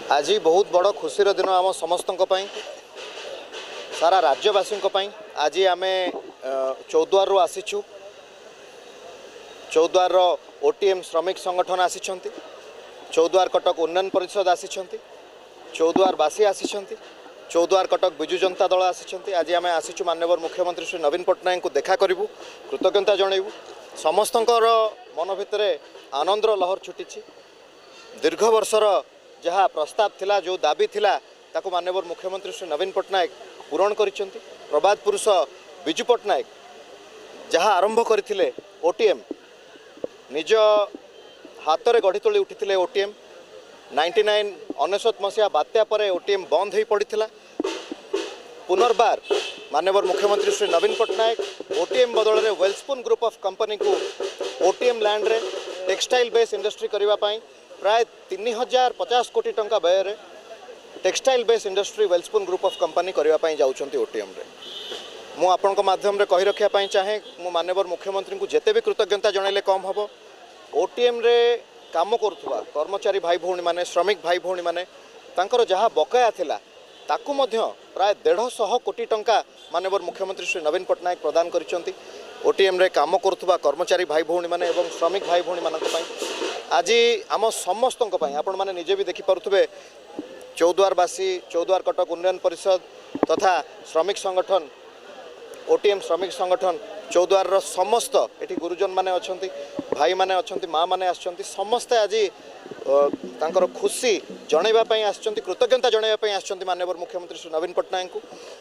आज बहुत बड़ खुशीर दिन आम समस्त सारा राज्यवासी आज आम चौद्वार रु आसीचु। चौद्वार ओटीएम श्रमिक संगठन आसी, चौद्वार कटक उन्नयन परिषद आसी, चौद्वार बासी आसी, चौद्वार कटक विजु जनता दल आसी। आज आम आसीचु माननीय मुख्यमंत्री श्री नवीन पट्टनायक को देखा करूँ, कृतज्ञता जनइबू। समस्त मन भितर आनंदर लहर छुटी। दीर्घ वर्षर जहाँ प्रस्ताव थिला, जो दाबी थिला, ताको माननीय मुख्यमंत्री श्री नवीन पट्टनायक पूरण करिसेंती। प्रबाद पुरुष विजु पट्टनायक जहाँ आरंभ करथिले ओटीएम, निज हाथ में गढ़ी तोली उठी ओटीएम 1999 मसीहा बात्या पर ओटीएम बंद हो पड़ा। पुनर्बार माननीय मुख्यमंत्री श्री नवीन पट्टनायक ओटीएम बदल में वेल्सपुन ग्रुप ऑफ कंपनी को ओटीएम लैंड रे टेक्सटाइल बेस इंडस्ट्री करने प्राय 3050 कोटी टंका व्यय textile base industry Welspun group of company करने जाउछंती ओटीएम रे। मु आपनक माध्यम रे कहि रखिया चाहे मु माननीय मुख्यमंत्री को जेते भी कृतज्ञता जनइले कम हबो। ओटीएम रे काम करुवा कर्मचारी भाई भौणी माने, श्रमिक भाई भौणी माने, तांकर जहाँ बकाया थिला ताकू मध्य प्राय 150 कोटी टंका माननीय मुख्यमंत्री श्री नवीन पट्टनायक प्रदान करिसेंती। ओटीएम रे काम करुवा कर्मचारी भाई भौणी माने एवं श्रमिक भाई भौणी मानक पई आज आम समस्तक पई आपण माने निजे भी देखि पारुथबे। चौद्वारवासी, चौद्वार कटक उन्नयन परिषद तथा श्रमिक संगठन, ओटीएम श्रमिक संगठन, चौद्वार समस्त एटी गुरुजन माने अछंती, भाई माने अछंती, माँ माने आछंती, समस्ते आज तांकर खुशी जनइबा पई आछंती, कृतज्ञता जनइबा पई आछंती माननीय मुख्यमंत्री श्री नवीन पट्टनायक को।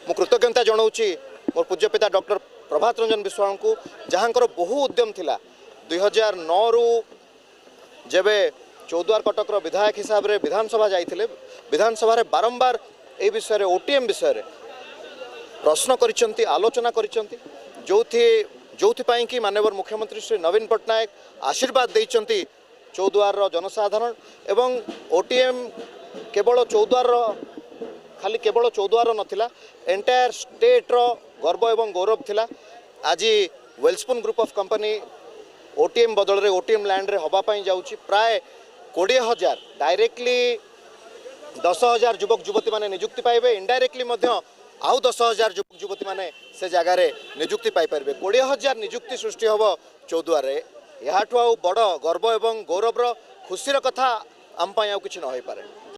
मु कृतज्ञता जनाऊँगी मोर पूज्य पिता डॉक्टर प्रभात रंजन विश्वास को, जहाँकर बहु उद्यम थिला। 2009 रु जेबे चौद्वार कटकर विधायक हिसाब से विधानसभा जाइथिले, विधानसभा बारंबार ए विषय रे ओटीएम विषय रे प्रश्न करिसेंती, आलोचना करिसेंती, जोथि कि माननीय मुख्यमंत्री श्री नवीन पट्टनायक आशीर्वाद देइचंती चौद्वार जनसाधारण एवं ओटीएम केवल चौद्वार खाली केवल चौद्वार नथिला, एंटायर स्टेट रो गर्व एवं गौरव थिला। आज वेल्सपुन ग्रुप ऑफ कंपनी ओटीएम बदल रे ओटीएम लैंड रे हवा पई जाउची। प्राय 20,000 डायरेक्टली 10,000 युवक युवती माने नियुक्ति पाइबे, इनडायरेक्टली मध्य आउ 10,000 युवक युवती माने से जगार नियुक्ति पाई पारे। 20,000 नियुक्ति सृष्टि हम चौद्वार। याठू आउ बड़ गर्व एवं गौरवर खुशीर कथा आम आउ किछि न होई पारे।